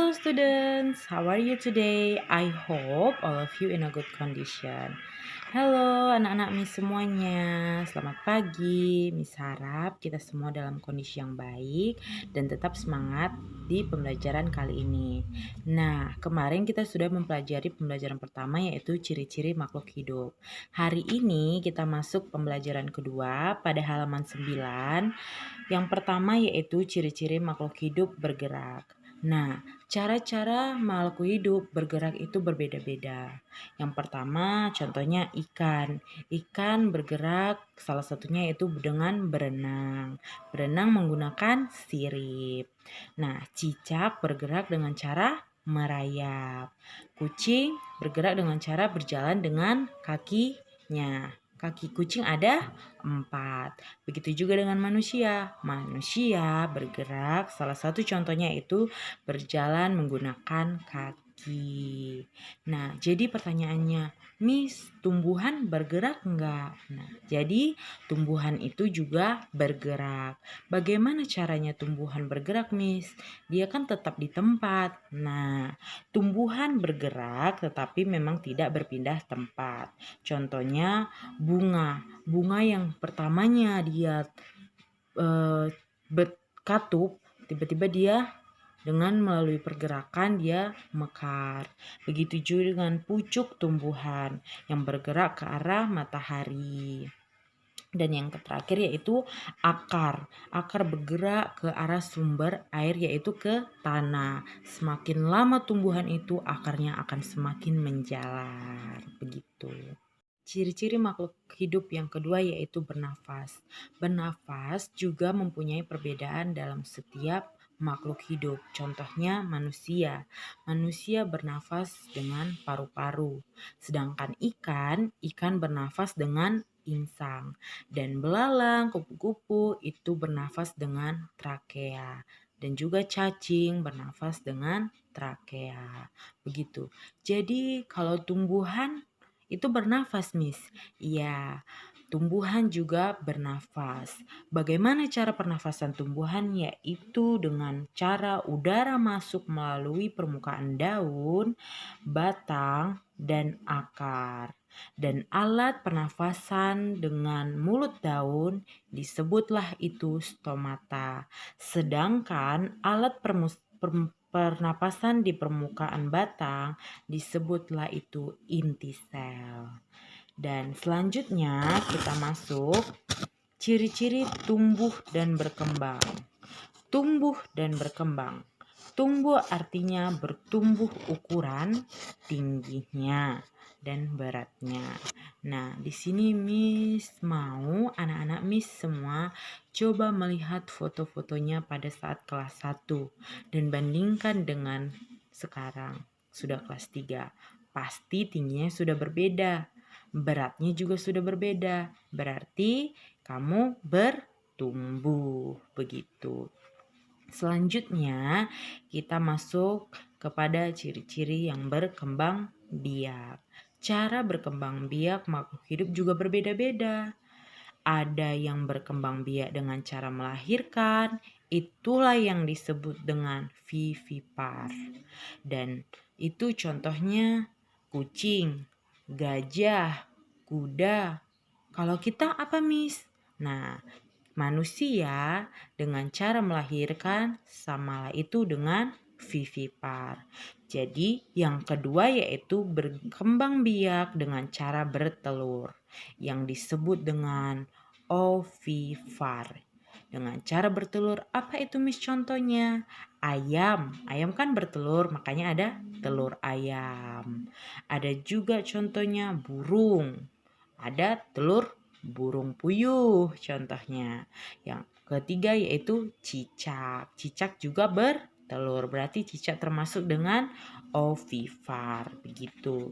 Hello students, how are you today? I hope all of you in a good condition. Halo anak-anak Miss semuanya, selamat pagi. Miss harap kita semua dalam kondisi yang baik dan tetap semangat di pembelajaran kali ini. Nah, kemarin kita sudah mempelajari pembelajaran pertama yaitu ciri-ciri makhluk hidup. Hari ini kita masuk pembelajaran kedua pada halaman 9. Yang pertama yaitu ciri-ciri makhluk hidup bergerak. Nah, cara-cara makhluk hidup bergerak itu berbeda-beda. Yang pertama, contohnya ikan. Ikan bergerak salah satunya yaitu dengan berenang. Berenang menggunakan sirip. Nah, cicak bergerak dengan cara merayap. Kucing bergerak dengan cara berjalan dengan kakinya. Kaki kucing ada 4. Begitu juga dengan manusia. Manusia bergerak, salah satu contohnya itu berjalan menggunakan kaki. Nah, jadi pertanyaannya, Miss, tumbuhan bergerak enggak? Nah, jadi tumbuhan itu juga bergerak. Bagaimana caranya tumbuhan bergerak, Miss? Dia kan tetap di tempat. Nah, tumbuhan bergerak tetapi memang tidak berpindah tempat. Contohnya bunga yang pertamanya dia berkatup, tiba-tiba dia dengan melalui pergerakan dia mekar. Begitu juga dengan pucuk tumbuhan yang bergerak ke arah matahari. Dan yang terakhir yaitu akar. Akar bergerak ke arah sumber air yaitu ke tanah. Semakin lama tumbuhan itu akarnya akan semakin menjalar. Begitu. Ciri-ciri makhluk hidup yang kedua yaitu bernafas. Bernafas juga mempunyai perbedaan dalam setiap makhluk hidup. Contohnya manusia. Manusia bernafas dengan paru-paru. Sedangkan ikan bernafas dengan insang. Dan belalang, kupu-kupu itu bernafas dengan trakea. Dan juga cacing bernafas dengan trakea. Begitu. Jadi kalau tumbuhan itu bernafas, Miss. Iya, tumbuhan juga bernafas. Bagaimana cara pernafasan tumbuhan? Yaitu dengan cara udara masuk melalui permukaan daun, batang, dan akar. Dan alat pernafasan dengan mulut daun disebutlah itu stomata. Sedangkan alat pernapasan di permukaan batang disebutlah itu inti sel. Dan selanjutnya kita masuk ciri-ciri tumbuh dan berkembang. Tumbuh dan berkembang. Tumbuh artinya bertumbuh ukuran, tingginya, dan beratnya. Nah, di sini Miss mau anak-anak Miss semua coba melihat foto-fotonya pada saat kelas 1 dan bandingkan dengan sekarang sudah kelas 3. Pasti tingginya sudah berbeda, beratnya juga sudah berbeda. Berarti kamu bertumbuh begitu. Selanjutnya kita masuk kepada ciri-ciri yang berkembang biak. Cara berkembang biak makhluk hidup juga berbeda-beda. Ada yang berkembang biak dengan cara melahirkan, itulah yang disebut dengan vivipar. Dan itu contohnya kucing, gajah, kuda. Kalau kita apa, Miss? Nah, manusia dengan cara melahirkan samalah itu dengan vivipar. Jadi yang kedua yaitu berkembang biak dengan cara bertelur yang disebut dengan ovipar. Dengan cara bertelur, apa itu Miss contohnya? Ayam kan bertelur, makanya ada telur ayam. Ada juga contohnya burung. Ada telur burung puyuh contohnya. Yang ketiga yaitu cicak. Cicak juga bertelur. Berarti cicak termasuk dengan ovipar. Begitu.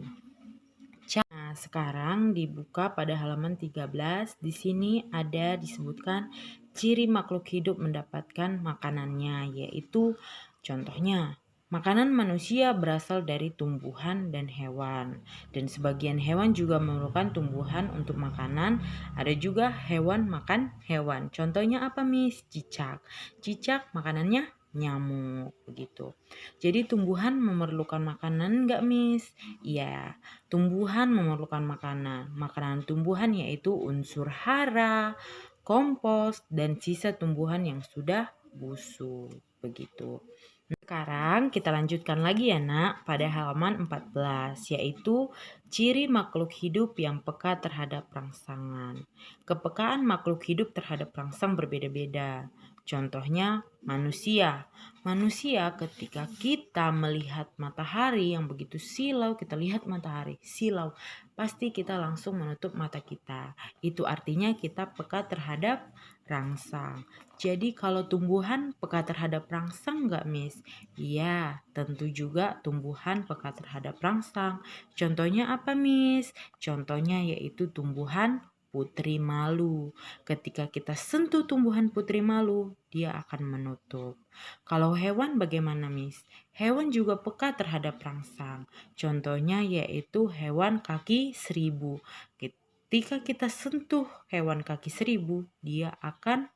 Nah, sekarang dibuka pada halaman 13. Di sini ada disebutkan ciri makhluk hidup mendapatkan makanannya, yaitu contohnya makanan manusia berasal dari tumbuhan dan hewan. Dan sebagian hewan juga memerlukan tumbuhan untuk makanan. Ada juga hewan makan hewan. Contohnya apa, Miss? Cicak. Cicak makanannya nyamuk begitu. Jadi tumbuhan memerlukan makanan nggak, Miss? Iya, tumbuhan memerlukan makanan. Makanan tumbuhan yaitu unsur hara, kompos, dan sisa tumbuhan yang sudah busuk begitu. Sekarang kita lanjutkan lagi ya nak pada halaman 14 yaitu ciri makhluk hidup yang peka terhadap rangsangan. Kepekaan makhluk hidup terhadap rangsang berbeda-beda. Contohnya manusia. Manusia ketika kita melihat matahari yang begitu silau, kita lihat matahari silau, pasti kita langsung menutup mata kita. Itu artinya kita peka terhadap rangsang. Jadi kalau tumbuhan peka terhadap rangsang nggak, Miss? Iya, tentu juga tumbuhan peka terhadap rangsang. Contohnya apa, Miss? Contohnya yaitu tumbuhan putri malu. Ketika kita sentuh tumbuhan putri malu, dia akan menutup. Kalau hewan bagaimana, Miss? Hewan juga peka terhadap rangsang. Contohnya yaitu hewan kaki seribu. Ketika kita sentuh hewan kaki seribu, dia akan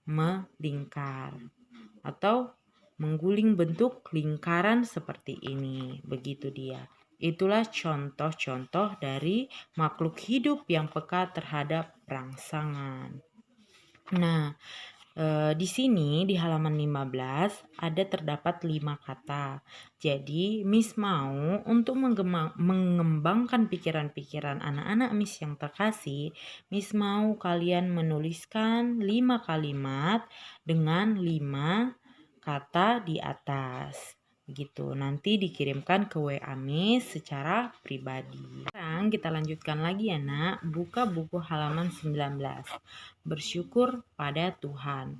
melingkar atau mengguling bentuk lingkaran seperti ini. Begitu dia. Itulah contoh-contoh dari makhluk hidup yang peka terhadap rangsangan. Nah, di sini di halaman 15 ada terdapat 5 kata. Jadi Miss mau untuk mengembangkan pikiran-pikiran anak-anak Miss yang terkasih, Miss mau kalian menuliskan 5 kalimat dengan 5 kata di atas. Gitu. Nanti dikirimkan ke WA Miss secara pribadi. Sekarang kita lanjutkan lagi ya nak. Buka buku halaman 19. Bersyukur pada Tuhan.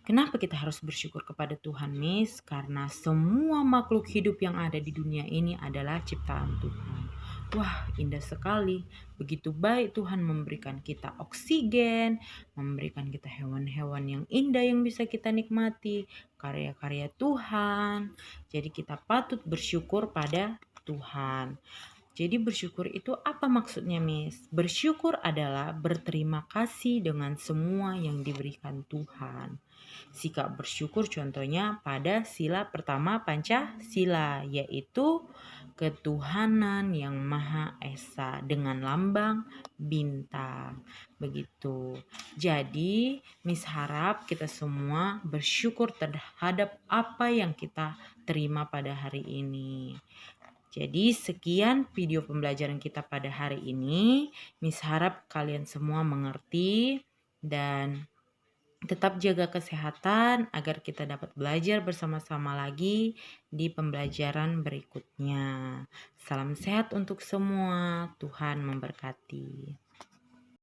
Kenapa kita harus bersyukur kepada Tuhan, Miss? Karena semua makhluk hidup yang ada di dunia ini adalah ciptaan Tuhan. Wah, indah sekali. Begitu baik Tuhan memberikan kita oksigen, memberikan kita hewan-hewan yang indah yang bisa kita nikmati, karya-karya Tuhan. Jadi kita patut bersyukur pada Tuhan. Jadi bersyukur itu apa maksudnya, Miss? Bersyukur adalah berterima kasih dengan semua yang diberikan Tuhan. Sikap bersyukur contohnya pada sila pertama Pancasila, yaitu ketuhanan yang Maha Esa dengan lambang bintang. Begitu. Jadi, Miss harap kita semua bersyukur terhadap apa yang kita terima pada hari ini. Jadi sekian video pembelajaran kita pada hari ini. Miss harap kalian semua mengerti dan tetap jaga kesehatan agar kita dapat belajar bersama-sama lagi di pembelajaran berikutnya. Salam sehat untuk semua. Tuhan memberkati.